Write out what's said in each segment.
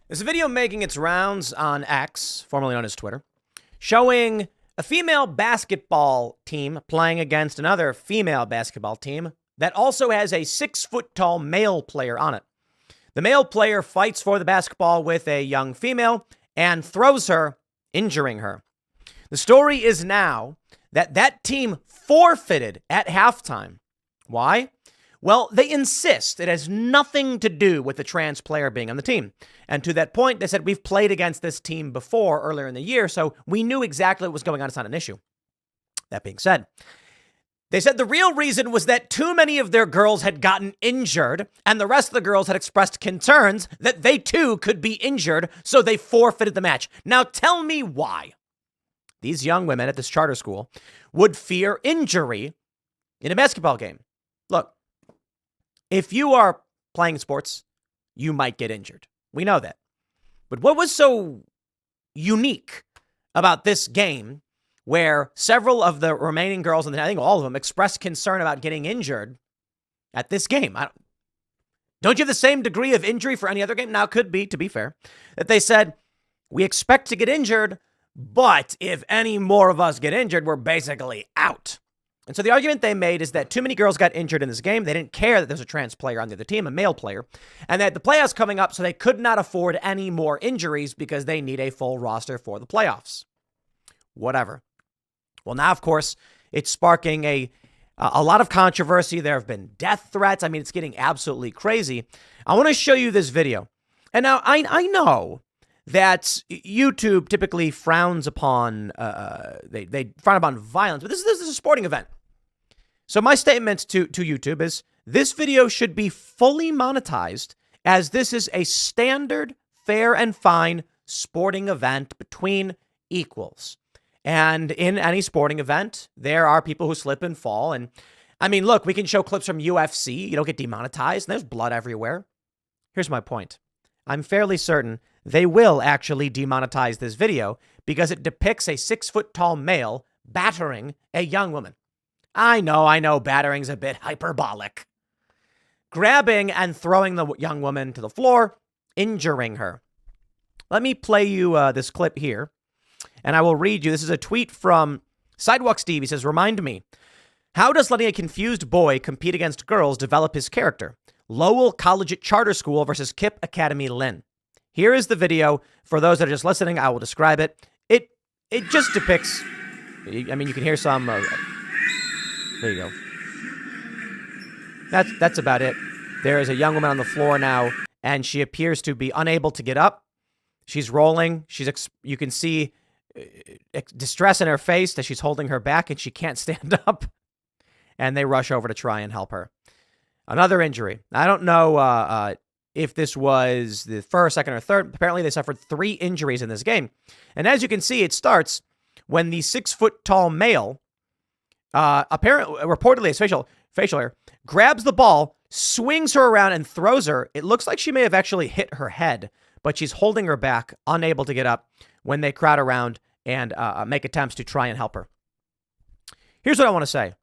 There's a video making its rounds on X, formerly known as Twitter, showing a female basketball team playing against another female basketball team that also has a 6-foot-tall male player on it. The male player fights for the basketball with a young female and throws her, injuring her. The story is now that team forfeited at halftime. Why? Well, they insist it has nothing to do with the trans player being on the team. And to that point, they said, we've played against this team before earlier in the year, so we knew exactly what was going on. It's not an issue. That being said, they said the real reason was that too many of their girls had gotten injured, and the rest of the girls had expressed concerns that they too could be injured, so they forfeited the match. Now tell me why these young women at this charter school would fear injury in a basketball game. Look, if you are playing sports, you might get injured. We know that. But what was so unique about this game where several of the remaining girls, and I think all of them, expressed concern about getting injured at this game? Don't you have the same degree of injury for any other game? Now, it could be, to be fair, that they said, we expect to get injured, but if any more of us get injured, we're basically out. And so the argument they made is that too many girls got injured in this game. They didn't care that there's a trans player on the other team, a male player, and that the playoffs coming up, so they could not afford any more injuries because they need a full roster for the playoffs. Whatever. Well, now, of course, it's sparking a lot of controversy. There have been death threats. I mean, it's getting absolutely crazy. I want to show you this video. And now I know that YouTube typically frowns upon, they frown upon violence, but this is a sporting event. So my statement to YouTube is this video should be fully monetized, as this is a standard, fair and fine sporting event between equals. And in any sporting event, there are people who slip and fall. And I mean, look, we can show clips from UFC. You don't get demonetized, and there's blood everywhere. Here's my point. I'm fairly certain they will actually demonetize this video because it depicts a 6-foot-tall male battering a young woman. I know, battering's a bit hyperbolic. Grabbing and throwing the young woman to the floor, injuring her. Let me play you this clip here, and I will read you. This is a tweet from Sidewalk Steve. He says, remind me, how does letting a confused boy compete against girls develop his character? Lowell Collegiate Charter School versus Kip Academy Lynn. Here is the video. For those that are just listening, I will describe it. It just depicts, I mean, you can hear some, there you go. That's about it. There is a young woman on the floor now, and she appears to be unable to get up. She's rolling. You can see distress in her face that she's holding her back, and she can't stand up. And they rush over to try and help her. Another injury. I don't know if this was the first, second, or third. Apparently, they suffered 3 injuries in this game. And as you can see, it starts when the 6-foot-tall male, reportedly his facial hair, grabs the ball, swings her around, and throws her. It looks like she may have actually hit her head, but she's holding her back, unable to get up when they crowd around and make attempts to try and help her. Here's what I want to say.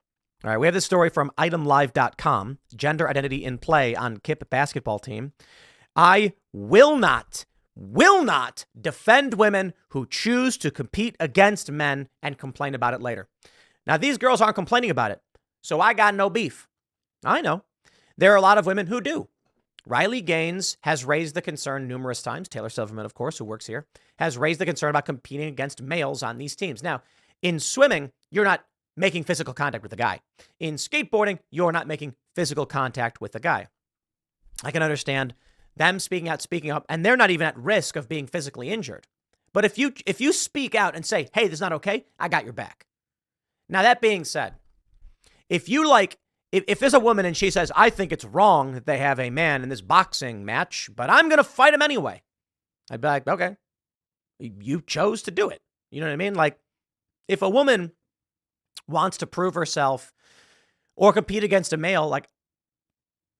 All right, we have this story from itemlive.com, gender identity in play on Kip basketball team. I will not defend women who choose to compete against men and complain about it later. Now, these girls aren't complaining about it, so I got no beef. I know. There are a lot of women who do. Riley Gaines has raised the concern numerous times. Taylor Silverman, of course, who works here, has raised the concern about competing against males on these teams. Now, in swimming, you're not making physical contact with a guy. In skateboarding, you're not making physical contact with a guy. I can understand them speaking up, and they're not even at risk of being physically injured. But if you speak out and say, hey, this is not okay, I got your back. Now, that being said, if there's a woman and she says, I think it's wrong that they have a man in this boxing match, but I'm going to fight him anyway, I'd be like, okay, you chose to do it. You know what I mean? Like, if a woman wants to prove herself or compete against a male, like,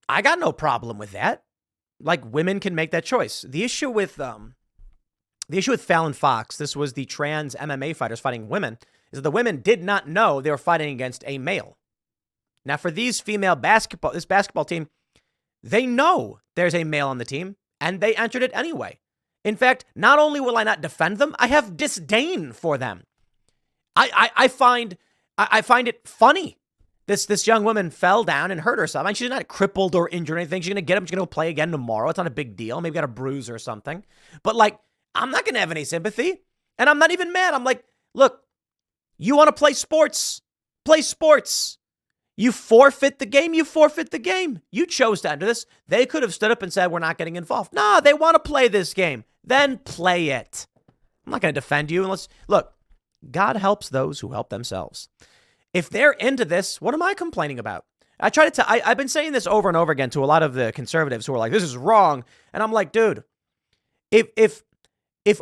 I got no problem with that. Like, women can make that choice. The issue with Fallon Fox, this was the trans MMA fighters fighting women, is that the women did not know they were fighting against a male. Now, for this basketball team, they know there's a male on the team, and they entered it anyway. In fact, not only will I not defend them, I have disdain for them. I find it funny. This young woman fell down and hurt herself. And she's not crippled or injured or anything. She's going to get up. She's going to play again tomorrow. It's not a big deal. Maybe got a bruise or something. But like, I'm not going to have any sympathy. And I'm not even mad. I'm like, look, you want to play sports? Play sports. You forfeit the game. You forfeit the game. You chose to enter this. They could have stood up and said, we're not getting involved. No, they want to play this game. Then play it. I'm not going to defend you unless, look, God helps those who help themselves. If they're into this, what am I complaining about? I've been saying this over and over again to a lot of the conservatives who are like, this is wrong. And I'm like, dude, if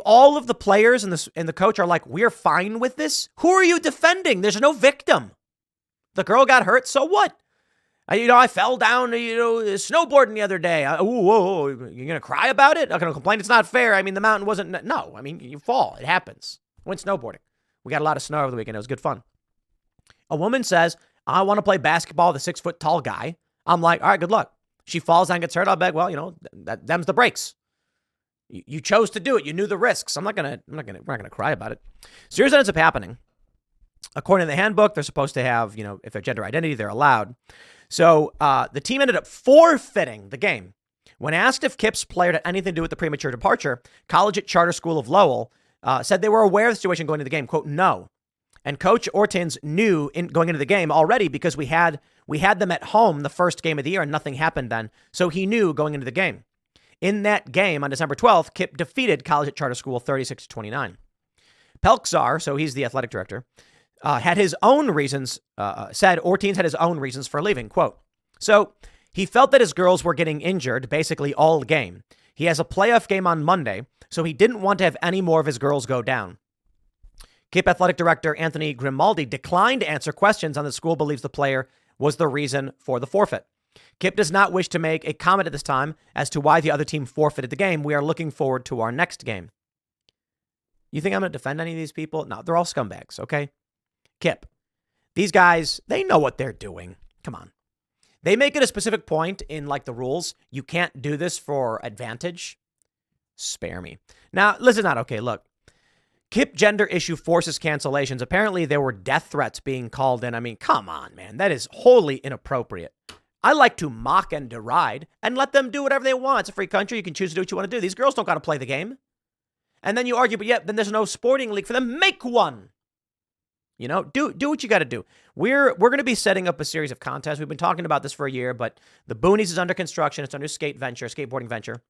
all of the players and the coach are like, we're fine with this, who are you defending? There's no victim. The girl got hurt, so what? I fell down, snowboarding the other day. Whoa, you're going to cry about it? I'm going to complain it's not fair. I mean, the mountain wasn't, no. I mean, you fall. It happens. I went snowboarding. We got a lot of snow over the weekend. It was good fun. A woman says, I want to play basketball with a 6-foot tall guy. I'm like, all right, good luck. She falls down, gets hurt. I'll bet, well, them's the breaks. You chose to do it. You knew the risks. We're not gonna cry about it. So here's what ends up happening. According to the handbook, they're supposed to have, if their gender identity, they're allowed. So the team ended up forfeiting the game. When asked if Kip's player had anything to do with the premature departure, College at Charter School of Lowell said they were aware of the situation going into the game. Quote, no. And Coach Ortins knew going into the game already because we had them at home the first game of the year and nothing happened then. So he knew going into the game. In that game on December 12th, Kip defeated College at Charter School 36-29. Pelczar, so he's the athletic director, had his own reasons, said Ortins had his own reasons for leaving. Quote, so he felt that his girls were getting injured basically all game. He has a playoff game on Monday, so he didn't want to have any more of his girls go down. Kip athletic director Anthony Grimaldi declined to answer questions on the school believes the player was the reason for the forfeit. Kip does not wish to make a comment at this time as to why the other team forfeited the game. We are looking forward to our next game. You think I'm going to defend any of these people? No, they're all scumbags, okay? Kip, these guys, they know what they're doing. Come on. They make it a specific point in like the rules. You can't do this for advantage. Spare me. Now, listen, not okay. Look, Kip gender issue forces cancellations. Apparently, there were death threats being called in. I mean, come on, man. That is wholly inappropriate. I like to mock and deride and let them do whatever they want. It's a free country. You can choose to do what you want to do. These girls don't got to play the game. And then you argue, but then there's no sporting league for them. Make one. Do what you got to do. We're going to be setting up a series of contests. We've been talking about this for a year, but the Boonies is under construction. It's under skateboarding venture.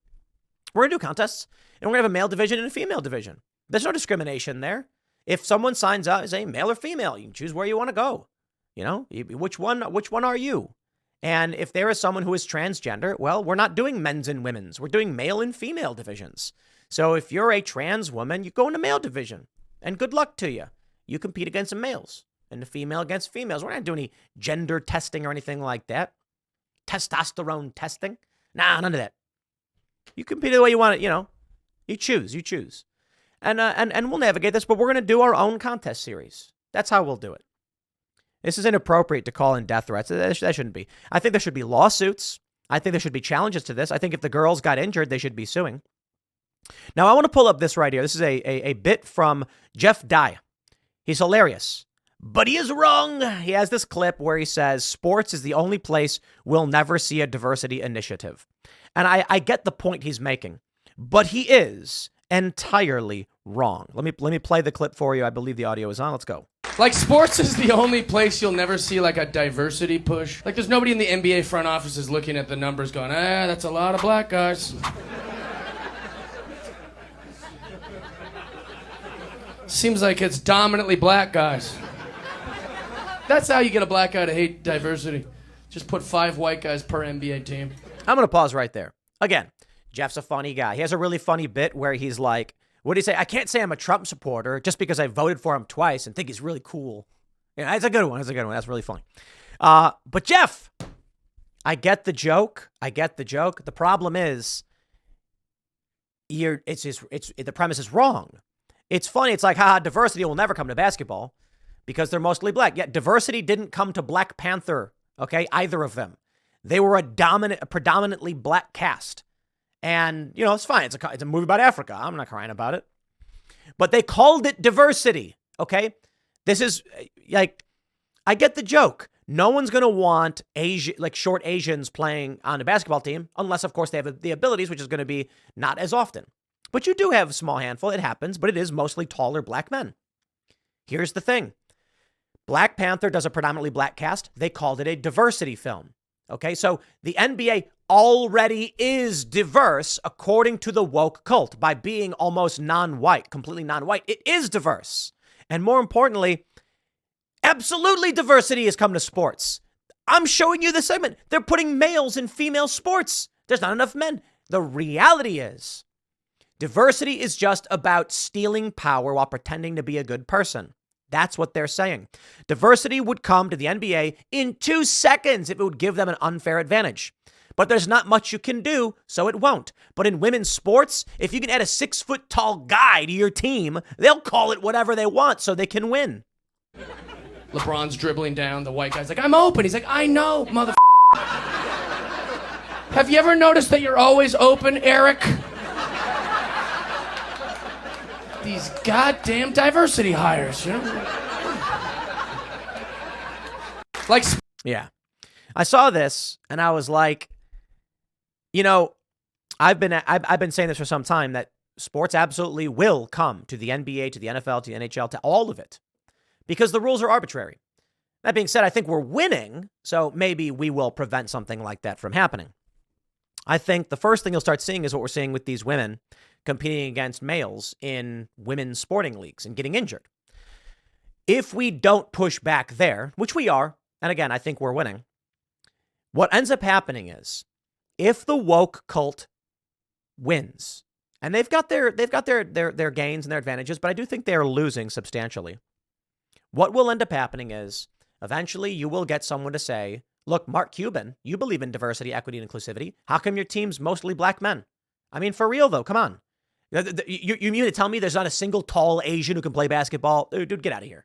We're going to do contests, and we're going to have a male division and a female division. There's no discrimination there. If someone signs up as a male or female, you can choose where you want to go. Which one are you? And if there is someone who is transgender, well, we're not doing men's and women's. We're doing male and female divisions. So if you're a trans woman, you go in the male division. And good luck to you. You compete against the males and the female against females. We're not doing any gender testing or anything like that. Testosterone testing. Nah, none of that. You compete the way you want it, You choose. And we'll navigate this, but we're going to do our own contest series. That's how we'll do it. This is inappropriate to call in death threats. That shouldn't be. I think there should be lawsuits. I think there should be challenges to this. I think if the girls got injured, they should be suing. Now, I want to pull up this right here. This is a bit from Jeff Dye. He's hilarious, but he is wrong. He has this clip where he says, sports is the only place we'll never see a diversity initiative. And I get the point he's making, but he is entirely wrong. Let me play the clip for you. I believe the audio is on. Let's go. Like, sports is the only place you'll never see, like, a diversity push. Like, there's nobody in the NBA front offices looking at the numbers going, that's a lot of black guys. Seems like it's dominantly black guys. That's how you get a black guy to hate diversity. Just put 5 white guys per NBA team. I'm going to pause right there. Again, Jeff's a funny guy. He has a really funny bit where he's like, what do you say? I can't say I'm a Trump supporter just because I voted for him twice and think he's really cool. Yeah, that's a good one. That's really funny. But Jeff, I get the joke. The problem is, the premise is wrong. It's funny. It's like, diversity will never come to basketball because they're mostly black. Yet diversity didn't come to Black Panther. Okay, either of them. They were a predominantly black cast. And, it's fine. It's a movie about Africa. I'm not crying about it. But they called it diversity, okay? This is, I get the joke. No one's going to want short Asians playing on a basketball team, unless, of course, they have the abilities, which is going to be not as often. But you do have a small handful. It happens, but it is mostly taller black men. Here's the thing. Black Panther does a predominantly black cast. They called it a diversity film. Okay, so the NBA already is diverse according to the woke cult by being almost non-white, completely non-white. It is diverse. And more importantly, absolutely diversity has come to sports. I'm showing you the segment. They're putting males in female sports. There's not enough men. The reality is, diversity is just about stealing power while pretending to be a good person. That's what they're saying. Diversity would come to the NBA in 2 seconds if it would give them an unfair advantage. But there's not much you can do, so it won't. But in women's sports, if you can add a 6-foot-tall guy to your team, they'll call it whatever they want so they can win. LeBron's dribbling down. The white guy's like, I'm open. He's like, I know, mother. Have you ever noticed that you're always open, Eric? These goddamn diversity hires, Yeah. I saw this and I was like, I've been saying this for some time that sports absolutely will come to the NBA, to the NFL, to the NHL, to all of it, because the rules are arbitrary. That being said, I think we're winning, so maybe we will prevent something like that from happening. I think the first thing you'll start seeing is what we're seeing with these women competing against males in women's sporting leagues and getting injured. If we don't push back there, which we are, and again, I think we're winning, what ends up happening is if the woke cult wins, and they've got their gains and their advantages, but I do think they're losing substantially. What will end up happening is eventually you will get someone to say, look, Mark Cuban, you believe in diversity, equity, and inclusivity. How come your team's mostly black men? I mean, for real, though, come on. You mean to tell me there's not a single tall Asian who can play basketball? Dude, get out of here.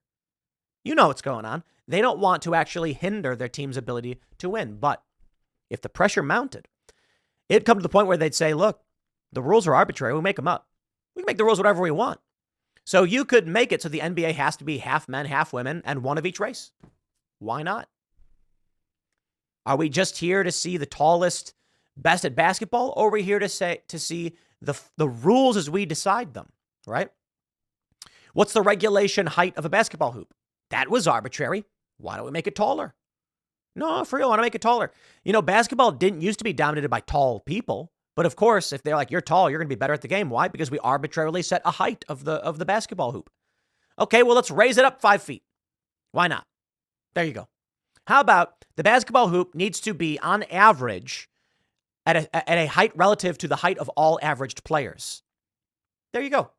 You know what's going on. They don't want to actually hinder their team's ability to win. But if the pressure mounted, it'd come to the point where they'd say, look, the rules are arbitrary. We make them up. We can make the rules whatever we want. So you could make it so the NBA has to be half men, half women, and one of each race. Why not? Are we just here to see the tallest, best at basketball, or are we here to see the rules as we decide them, right? What's the regulation height of a basketball hoop? That was arbitrary. Why don't we make it taller? No, for real, I want to make it taller. Basketball didn't used to be dominated by tall people. But of course, if they're like, you're tall, you're going to be better at the game. Why? Because we arbitrarily set a height of the basketball hoop. Okay, well, let's raise it up 5 feet. Why not? There you go. How about the basketball hoop needs to be on average at a height relative to the height of all averaged players. There you go.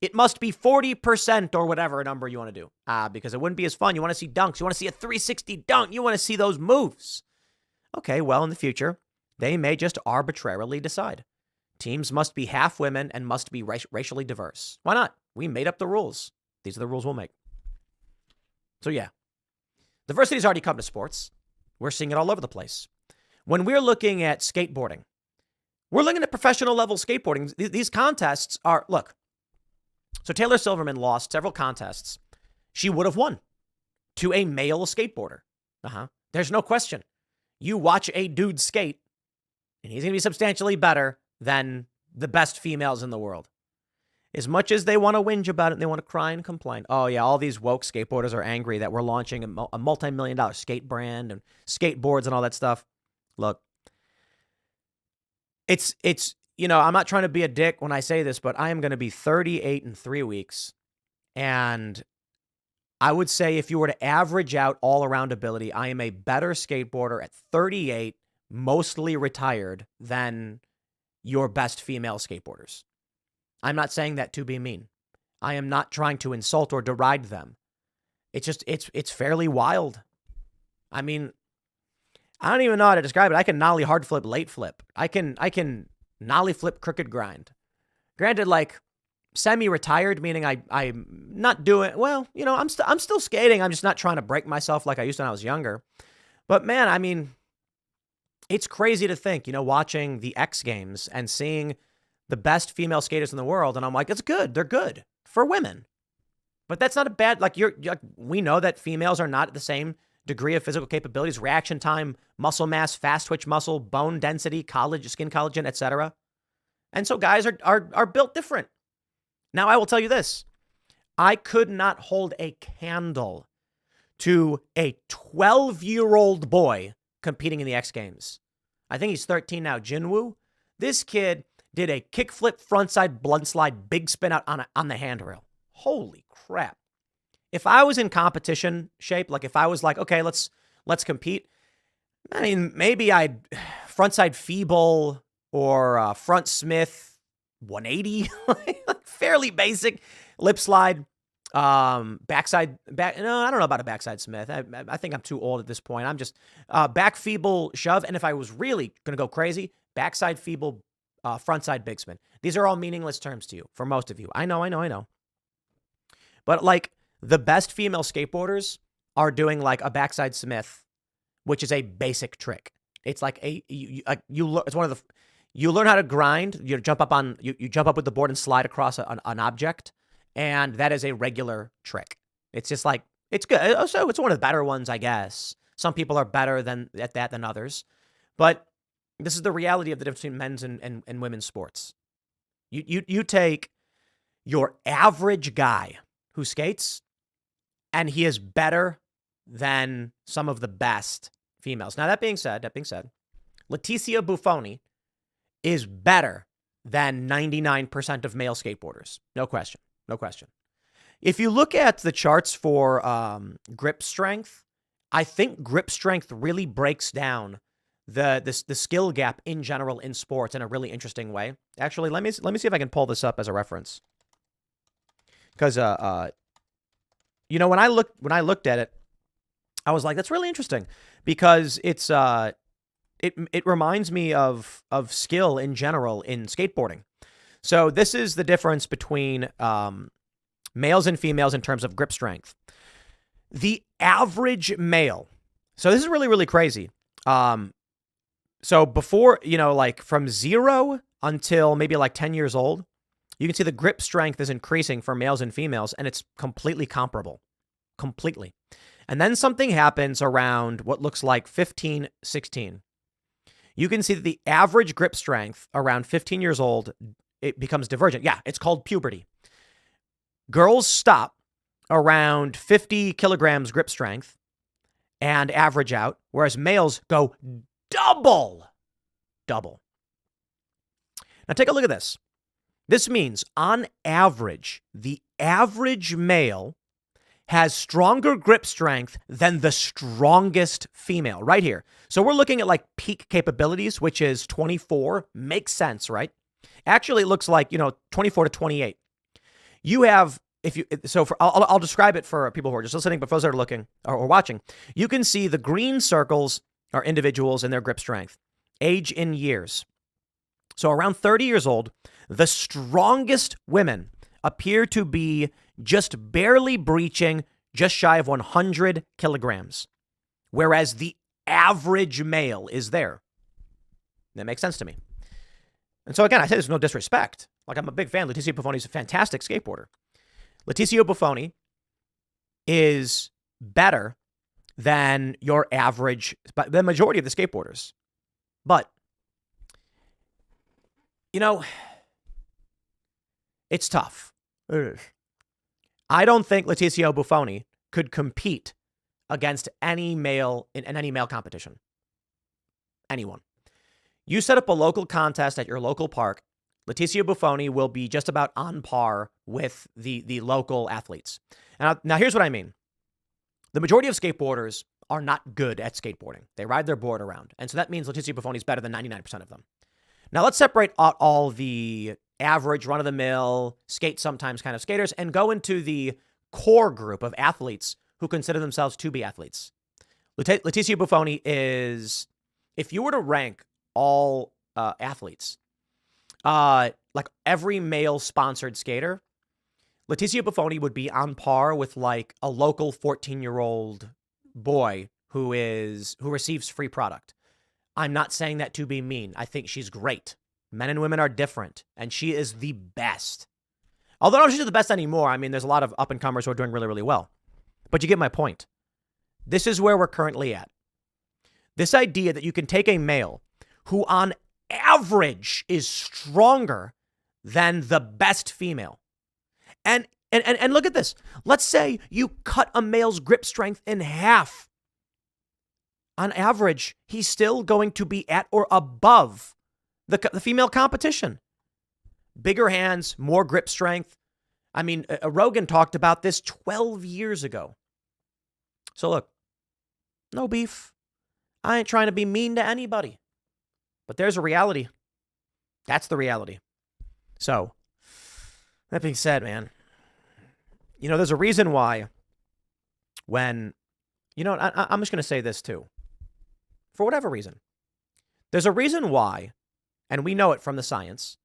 It must be 40% or whatever number you want to do. Because it wouldn't be as fun. You want to see dunks. You want to see a 360 dunk. You want to see those moves. Okay, well, in the future, they may just arbitrarily decide. Teams must be half women and must be racially diverse. Why not? We made up the rules. These are the rules we'll make. So yeah, diversity's already come to sports. We're seeing it all over the place. When we're looking at skateboarding, we're looking at professional level skateboarding. These contests are, look, so Taylor Silverman lost several contests. She would have won to a male skateboarder. There's no question. You watch a dude skate, and he's going to be substantially better than the best females in the world. As much as they want to whinge about it, and they want to cry and complain. Oh, yeah, all these woke skateboarders are angry that we're launching a multi-million-dollar skate brand and skateboards and all that stuff. Look, it's I'm not trying to be a dick when I say this, but I am going to be 38 in 3 weeks. And I would say if you were to average out all-around ability, I am a better skateboarder at 38, mostly retired, than your best female skateboarders. I'm not saying that to be mean. I am not trying to insult or deride them. It's just, it's fairly wild. I mean, I don't even know how to describe it. I can nollie hard flip, late flip. I can nollie flip, crooked grind. Granted, like semi-retired, meaning I'm not doing, well, I'm still skating. I'm just not trying to break myself like I used to when I was younger. But man, I mean, It's crazy to think, watching the X Games and seeing the best female skaters in the world. And I'm like, it's good. They're good for women. But that's not a bad, we know that females are not at the same degree of physical capabilities, reaction time, muscle mass, fast twitch muscle, bone density, skin collagen, etc. And so guys are built different. Now, I will tell you this. I could not hold a candle to a 12-year-old boy competing in the X Games. I think he's 13 now, Jinwoo. This kid did a kickflip, frontside, blunt slide, big spin out on the handrail. Holy crap. If I was in competition shape, if I was like, okay, let's compete, I mean, maybe I'd frontside feeble or front Smith 180, fairly basic, lip slide, backside. No, I don't know about a backside Smith. I think I'm too old at this point. I'm just back feeble shove. And if I was really going to go crazy, backside feeble, frontside big spin. These are all meaningless terms to you, for most of you. I know. But the best female skateboarders are doing a backside Smith, which is a basic trick. It's it's one of the, you learn how to grind. You jump up with the board and slide across an object. And that is a regular trick. It's just it's good. So it's one of the better ones, I guess. Some people are better at that than others. But this is the reality of the difference between men's and women's sports. You take your average guy who skates, and he is better than some of the best females. Now, that being said, Leticia Buffoni is better than 99% of male skateboarders. No question. If you look at the charts for grip strength, I think grip strength really breaks down the skill gap in general in sports in a really interesting way. Actually, let me see if I can pull this up as a reference. Because when I looked at it, I was like, that's really interesting because it's it reminds me of skill in general in skateboarding. So this is the difference between males and females in terms of grip strength. The average male. So this is really, really crazy. So before, from 0 until maybe 10 years old, you can see the grip strength is increasing for males and females, and it's completely comparable. Completely. And then something happens around what looks like 15, 16. You can see that the average grip strength around 15 years old, it becomes divergent. Yeah, it's called puberty. Girls stop around 50 kilograms grip strength and average out, whereas males go double. Now take a look at this. This means, on average, the average male has stronger grip strength than the strongest female, right here. So we're looking at peak capabilities, which is 24. Makes sense, right? Actually, it looks like, 24 to 28. You have, I'll describe it for people who are just listening, but for those that are looking or watching, you can see the green circles are individuals and their grip strength, age in years. So around 30 years old, the strongest women appear to be just barely breaching just shy of 100 kilograms, whereas the average male is there. That makes sense to me. And so again, I say there's no disrespect. I'm a big fan. Leticia Buffoni is a fantastic skateboarder. Leticia Buffoni is better than your average, but the majority of the skateboarders. But, it's tough. I don't think Leticia Buffoni could compete against any male in any male competition. Anyone. You set up a local contest at your local park, Leticia Buffoni will be just about on par with the local athletes. And now here's what I mean. The majority of skateboarders are not good at skateboarding. They ride their board around. And so that means Leticia Buffoni is better than 99% of them. Now let's separate out all the average, run-of-the-mill, skate sometimes kind of skaters and go into the core group of athletes who consider themselves to be athletes. Leticia Buffoni is, if you were to rank all athletes, like every male sponsored skater, Leticia Buffoni would be on par with like a local 14-year-old boy who receives free product. I'm not saying that to be mean. I think she's great. Men and women are different, and she is the best. Although I don't know if she's the best anymore. I mean, there's a lot of up-and-comers who are doing really, really well. But you get my point. This is where we're currently at. This idea that you can take a male who on average is stronger than the best female. And look at this. Let's say you cut a male's grip strength in half. On average, he's still going to be at or above the female competition. Bigger hands, more grip strength. I mean, Rogan talked about this 12 years ago. So look, no beef. I ain't trying to be mean to anybody. But there's a reality. That's the reality. So, that being said, man, there's a reason why when, I'm just going to say this too. For whatever reason, there's a reason why, and we know it from the science,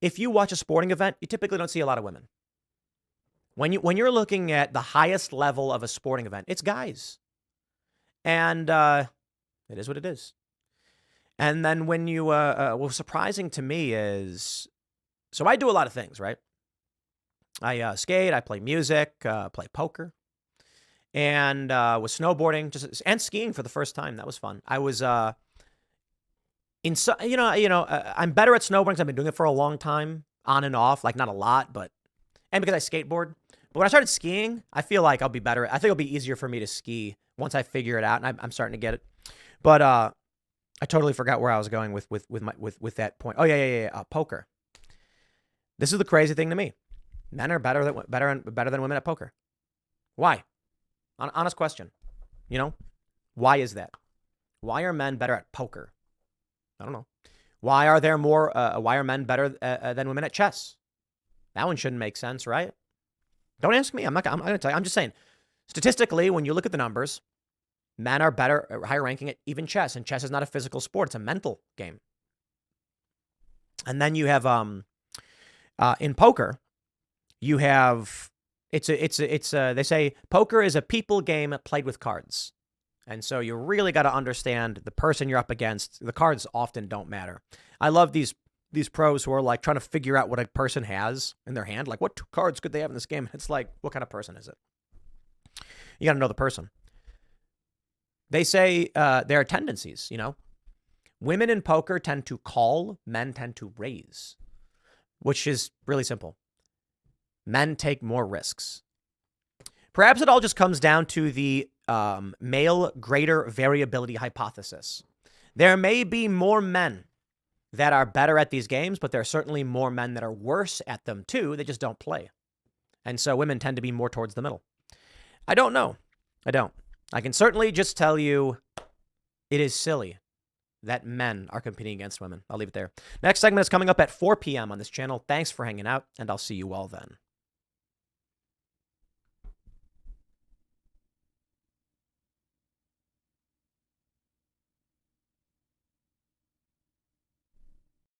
if you watch a sporting event, you typically don't see a lot of women. When you're looking at the highest level of a sporting event, it's guys. And it is what it is. And then when you, what's surprising to me is, so I do a lot of things, right? I skate, I play music, play poker, and was snowboarding and skiing for the first time. That was fun. I was I'm better at snowboarding because I've been doing it for a long time, on and off, like not a lot, and because I skateboard. But when I started skiing, I feel like I'll be better. I think it'll be easier for me to ski once I figure it out, and I'm starting to get it. But I totally forgot where I was going with that point. Oh yeah. Poker. This is the crazy thing to me. Men are better than women at poker. Why? Honest question. Why is that? Why are men better at poker? I don't know. Why are men better than women at chess? That one shouldn't make sense, right? Don't ask me. I'm going to tell you. I'm just saying. Statistically, when you look at the numbers, men are better, higher ranking at even chess, and chess is not a physical sport; it's a mental game. And then you have in poker, you have they say poker is a people game played with cards. And so you really got to understand the person you're up against. The cards often don't matter. I love these pros who are like trying to figure out what a person has in their hand. Like, what two cards could they have in this game? It's like, what kind of person is it? You got to know the person. They say there are tendencies, Women in poker tend to call, men tend to raise, which is really simple. Men take more risks. Perhaps it all just comes down to the male greater variability hypothesis. There may be more men that are better at these games, but there are certainly more men that are worse at them too. They just don't play. And so women tend to be more towards the middle. I don't know. I don't. I can certainly just tell you it is silly that men are competing against women. I'll leave it there. Next segment is coming up at 4 p.m. on this channel. Thanks for hanging out, and I'll see you all then.